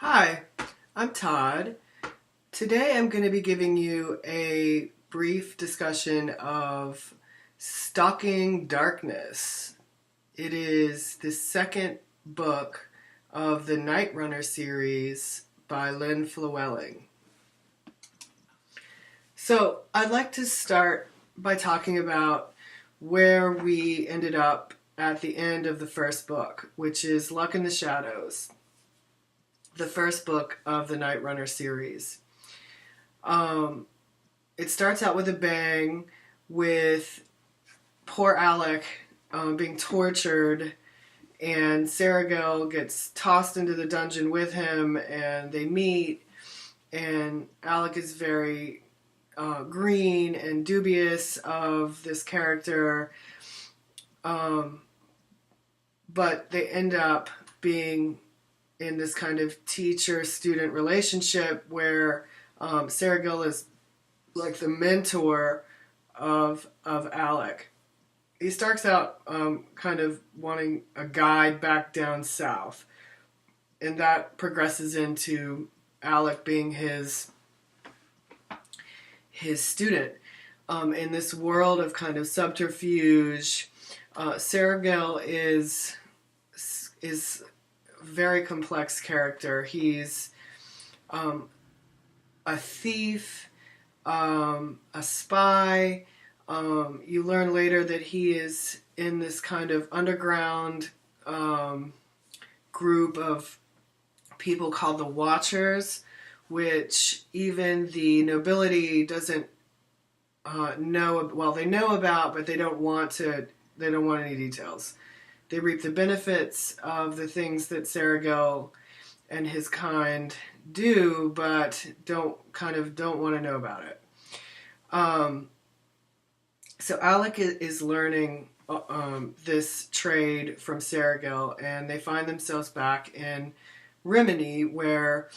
Hi, I'm Todd. Today I'm going to be giving you a brief discussion of Stalking Darkness. It is the second book of the Nightrunner series by Lynn Flewelling. So I'd like to start by talking about where we ended up at the end of the first book, which is Luck in the Shadows, the first book of the Nightrunner series. It starts out with a bang with poor Alec being tortured, and Sergel gets tossed into the dungeon with him, and they meet, and Alec is very green and dubious of this character, but they end up being in this kind of teacher-student relationship where Sergel is like the mentor of Alec. He starts out kind of wanting a guide back down south, and that progresses into Alec being his student. In this world of kind of subterfuge, Sergel is very complex character. He's a thief, a spy. You learn later that he is in this kind of underground group of people called the Watchers, which even the nobility doesn't know. Well, they know about, but they don't want any details. They reap the benefits of the things that Sergel and his kind do, but don't want to know about it. So Alec is learning this trade from Sergel, and they find themselves back in Rimini, where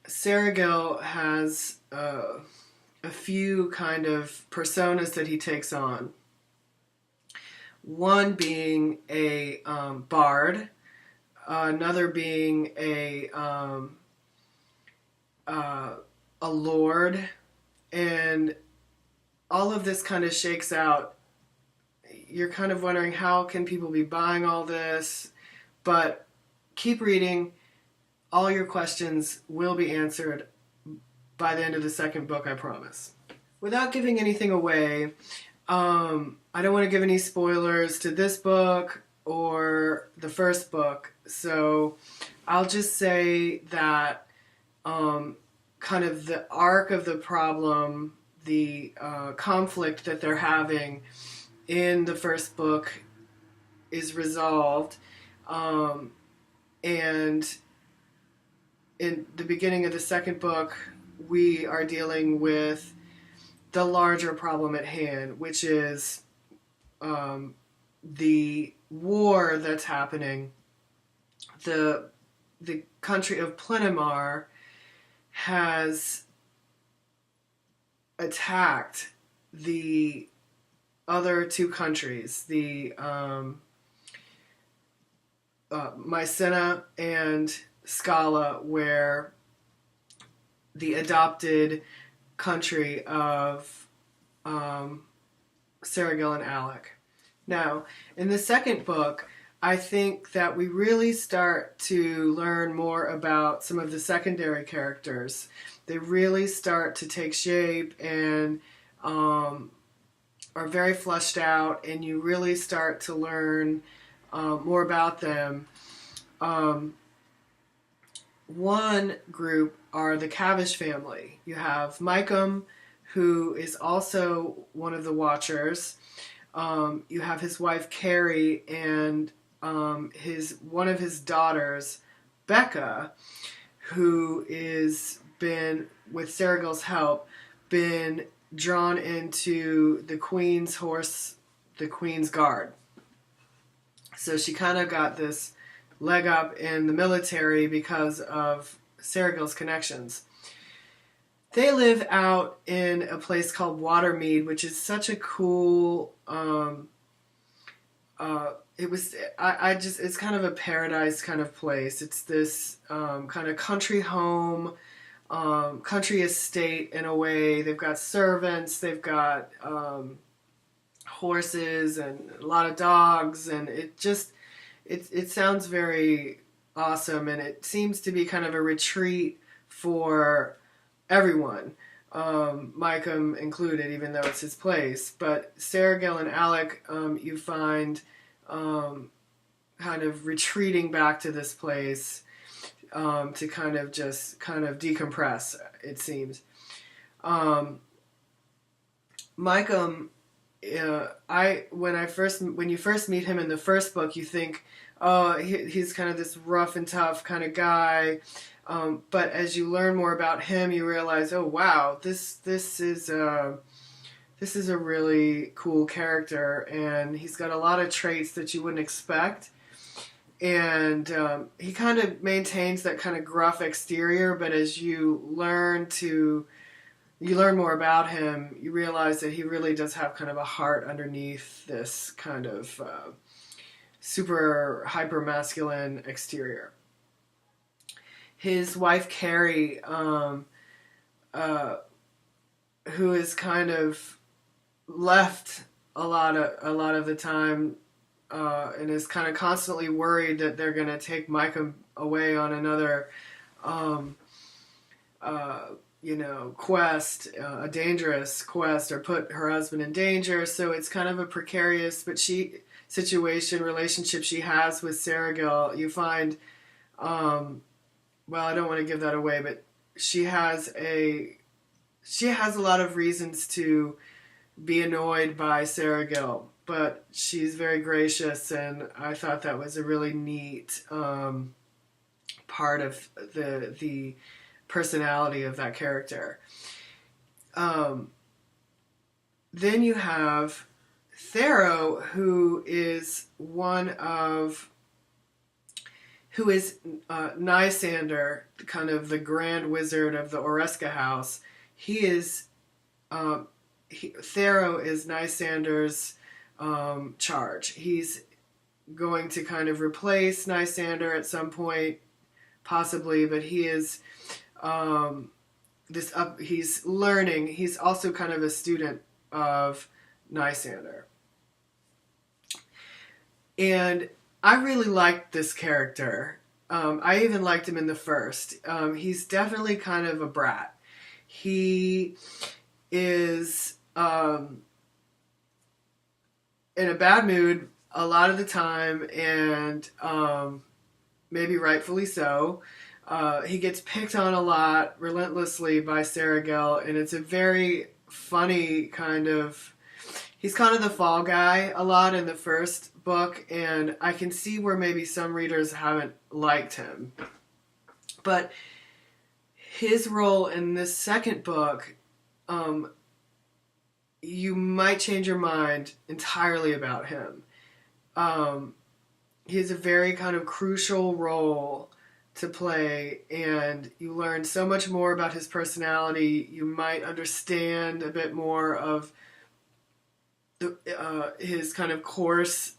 Sergel has a few kind of personas that he takes on. One being a bard, another being a lord, and all of this kind of shakes out. You're kind of wondering, how can people be buying all this? But keep reading. All your questions will be answered by the end of the second book, I promise. Without giving anything away, I don't want to give any spoilers to this book or the first book, so I'll just say that kind of the arc of the problem, the conflict that they're having in the first book is resolved, and in the beginning of the second book, we are dealing with the larger problem at hand, which is the war that's happening. The country of Plenimar has attacked the other two countries, the Mycena and Scala, where the adopted country of Sergel and Alec. Now, in the second book, I think that we really start to learn more about some of the secondary characters. They really start to take shape and are very fleshed out, and you really start to learn more about them. One group are the Cavish family. You have Mycom, who is also one of the Watchers. You have his wife Carrie and one of his daughters, Becca, who is been, with Sergel's help, been drawn into the Queen's horse, the Queen's Guard. So she kind of got this leg up in the military because of Sergel's connections. They live out in a place called Watermead, which is such a cool it was, I just, it's kind of a paradise kind of place. It's this kind of country home, country estate in a way. They've got servants, they've got horses and a lot of dogs, and it sounds very awesome, and it seems to be kind of a retreat for everyone, Micah included, even though it's his place. But Sergil and Alec, you find kind of retreating back to this place to kind of decompress, it seems. Micah, when you first meet him in the first book, you think, oh, he's kind of this rough and tough kind of guy. But as you learn more about him, you realize, oh wow, this is a really cool character, and he's got a lot of traits that you wouldn't expect. And he kind of maintains that kind of gruff exterior, but as you learn more about him, you realize that he really does have kind of a heart underneath this kind of super hyper masculine exterior. His wife Carrie, who is kind of left a lot of the time, and is kind of constantly worried that they're going to take Micah away on another, quest, a dangerous quest, or put her husband in danger. So it's kind of a precarious relationship she has with Sergil. You find, well, I don't want to give that away, but she has a lot of reasons to be annoyed by Sergil, but she's very gracious, and I thought that was a really neat part of the personality of that character. Then you have Thero, who is Nysander, kind of the grand wizard of the Oreska house. Thero is Nysander's charge. He's going to kind of replace Nysander at some point, possibly, but he is he's learning. He's also kind of a student of Nysander. And I really liked this character. I even liked him in the first. He's definitely kind of a brat. He is in a bad mood a lot of the time, and maybe rightfully so. He gets picked on a lot, relentlessly, by Sergil, and it's a very funny kind of... He's kind of the fall guy a lot in the first book, and I can see where maybe some readers haven't liked him. But his role in this second book, you might change your mind entirely about him. He has a very kind of crucial role to play, and you learn so much more about his personality. You might understand a bit more of his kind of coarse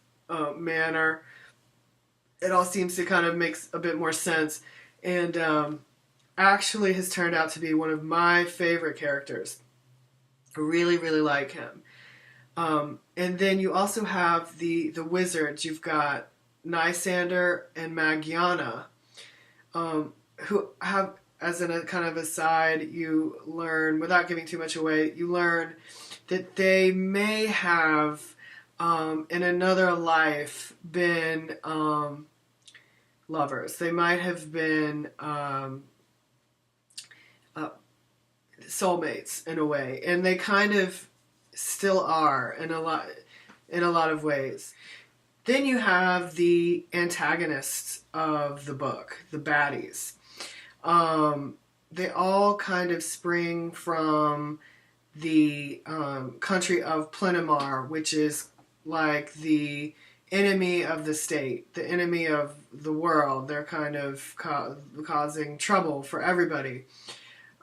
manner. It all seems to kind of makes a bit more sense, and actually has turned out to be one of my favorite characters. I really, really like him. And then you also have the wizards. You've got Nysander and Magiana, who have, as a kind of aside, you learn, without giving too much away, you learn that they may have, in another life, been lovers. They might have been soulmates in a way, and they kind of still are in a lot of ways. Then you have the antagonists of the book, the baddies. They all kind of spring from the country of Plenimar, which is like the enemy of the state, the enemy of the world. They're kind of causing trouble for everybody.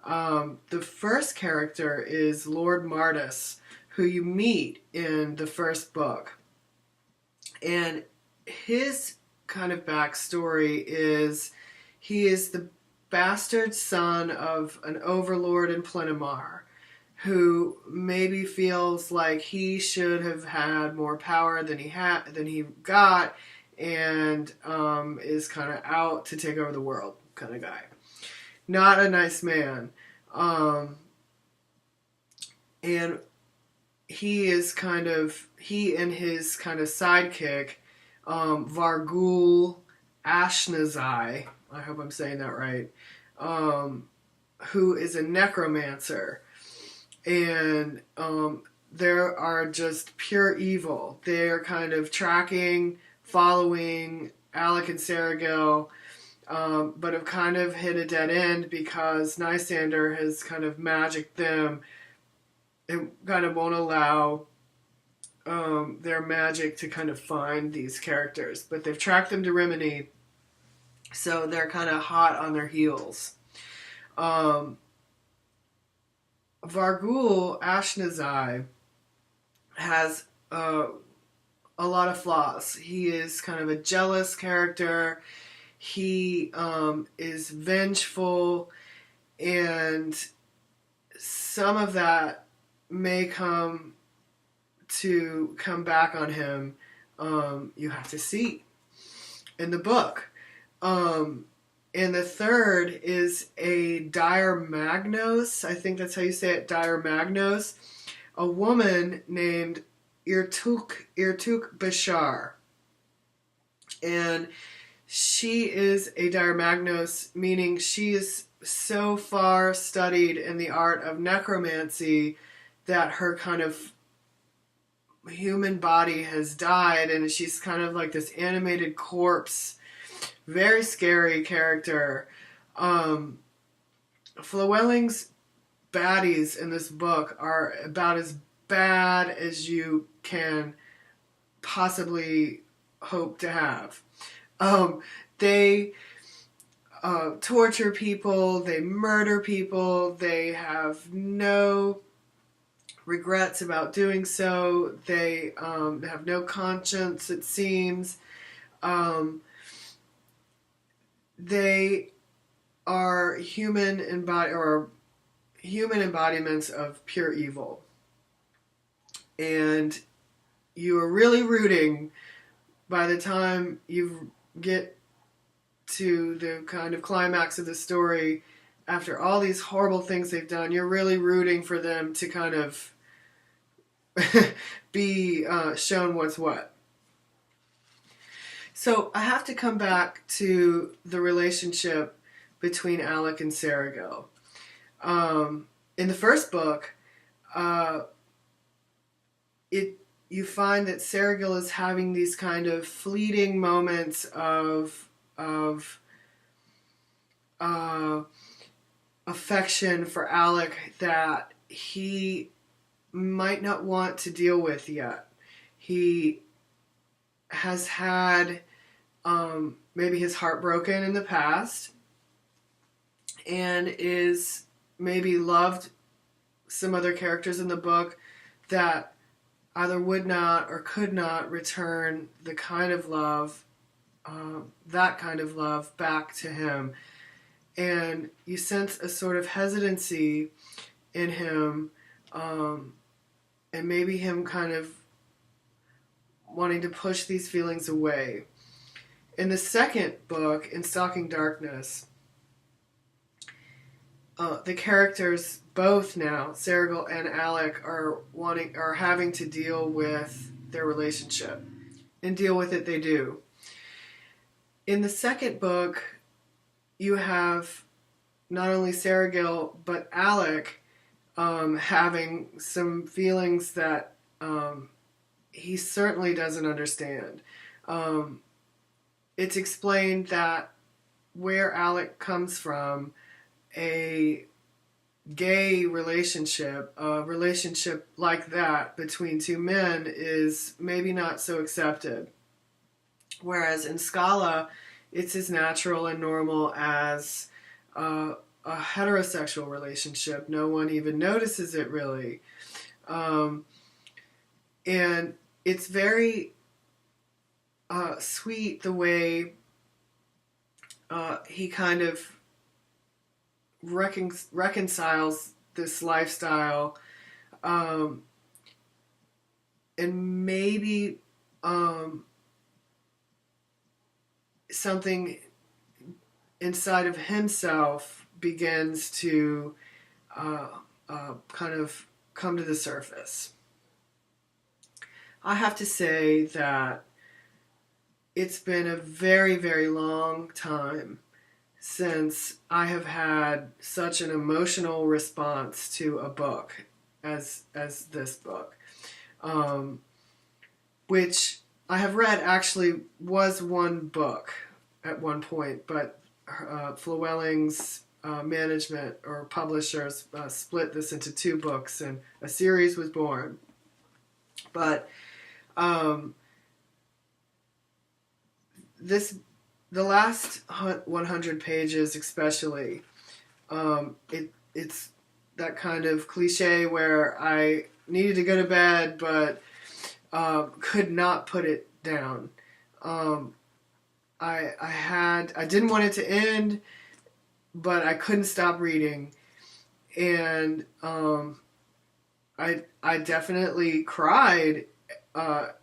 The first character is Lord Martis, who you meet in the first book. And his kind of backstory is he is the bastard son of an overlord in Plenimar who maybe feels like he should have had more power than he got, and is kind of out to take over the world kind of guy. Not a nice man. And he and his kind of sidekick, Vargul Ashnazai, I hope I'm saying that right, who is a necromancer. And there are just pure evil. They're kind of following Alec and Sergil, but have kind of hit a dead end because Nysander has kind of magicked them and kind of won't allow their magic to kind of find these characters. But they've tracked them to Rimini, so they're kind of hot on their heels. Vargul Ashnazai has a lot of flaws. He is kind of a jealous character. He is vengeful, and some of that may come back on him. You have to see in the book. And the third is a Dire Magnos. I think that's how you say it, Dire Magnos. A woman named Irtuk Bashar. And she is a Dire Magnos, meaning she is so far studied in the art of necromancy that her kind of human body has died, and she's kind of like this animated corpse. Very scary character. Flewelling's baddies in this book are about as bad as you can possibly hope to have. They torture people, they murder people, they have no regrets about doing so, they have no conscience, it seems. They are human embodiments of pure evil. And you are really rooting by the time you get to the kind of climax of the story. After all these horrible things they've done, you're really rooting for them to kind of be shown what's what. So I have to come back to the relationship between Alec and Sergil. In the first book, you find that Sergil is having these kind of fleeting moments of affection for Alec that he might not want to deal with yet. He has had maybe his heart broken in the past, and is maybe loved some other characters in the book that either would not or could not return the kind of love, that kind of love back to him. And you sense a sort of hesitancy in him, and maybe him kind of wanting to push these feelings away. In the second book, in Stalking Darkness, the characters, both now, Sergil and Alec, are having to deal with their relationship. And deal with it they do. In the second book, you have not only Sergil, but Alec having some feelings that he certainly doesn't understand. It's explained that where Alec comes from, a gay relationship, a relationship like that between two men is maybe not so accepted. Whereas in Scala, it's as natural and normal as a heterosexual relationship. No one even notices it really. And it's very sweet the way he kind of reconciles this lifestyle, and maybe something inside of himself begins to kind of come to the surface. I have to say that it's been a very, very long time since I have had such an emotional response to a book as this book, which I have read actually was one book at one point, but Flewelling's management or publishers split this into two books, and a series was born. But the last 100 pages especially, it's that kind of cliche where I needed to go to bed but could not put it down. I didn't want it to end, but I couldn't stop reading, and I definitely cried at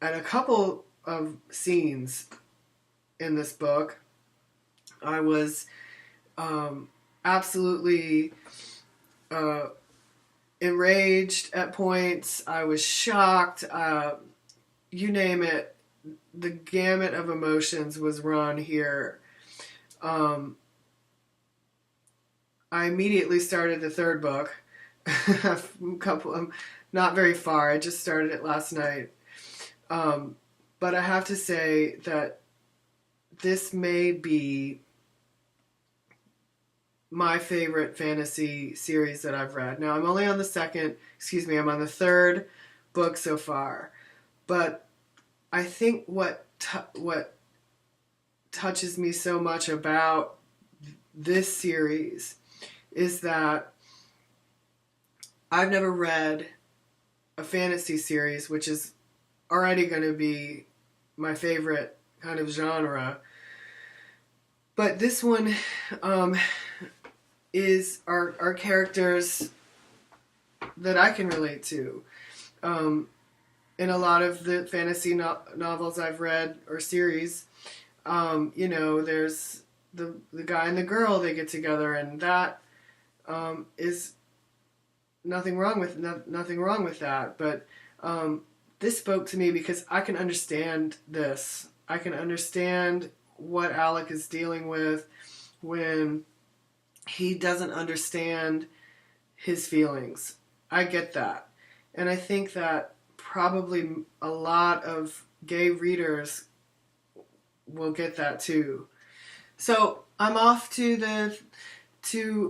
a couple of scenes in this book. I was absolutely enraged at points. I was shocked. You name it. The gamut of emotions was run here. I immediately started the third book. I'm not very far. I just started it last night. But I have to say that this may be my favorite fantasy series that I've read. Now, I'm only on I'm on the third book so far. But I think what touches me so much about this series is that I've never read a fantasy series, which is already going to be my favorite kind of genre. But this one is our characters that I can relate to. In a lot of the fantasy novels I've read or series, there's the guy and the girl, they get together, and that is nothing wrong with that. But this spoke to me because I can understand this. I can understand what Alec is dealing with when he doesn't understand his feelings. I get that. And I think that probably a lot of gay readers will get that too. So I'm off to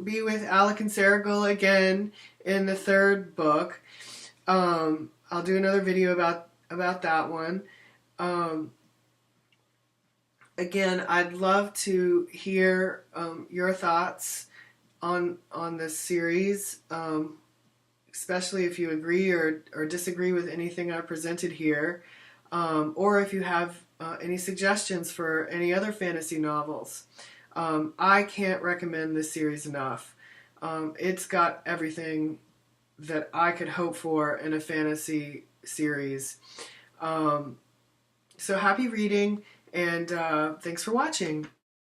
be with Alec and Sergil again in the third book. I'll do another video about that one. Again, I'd love to hear your thoughts on this series, especially if you agree or disagree with anything I presented here, or if you have any suggestions for any other fantasy novels. I can't recommend this series enough. It's got everything that I could hope for in a fantasy series. So happy reading, and thanks for watching.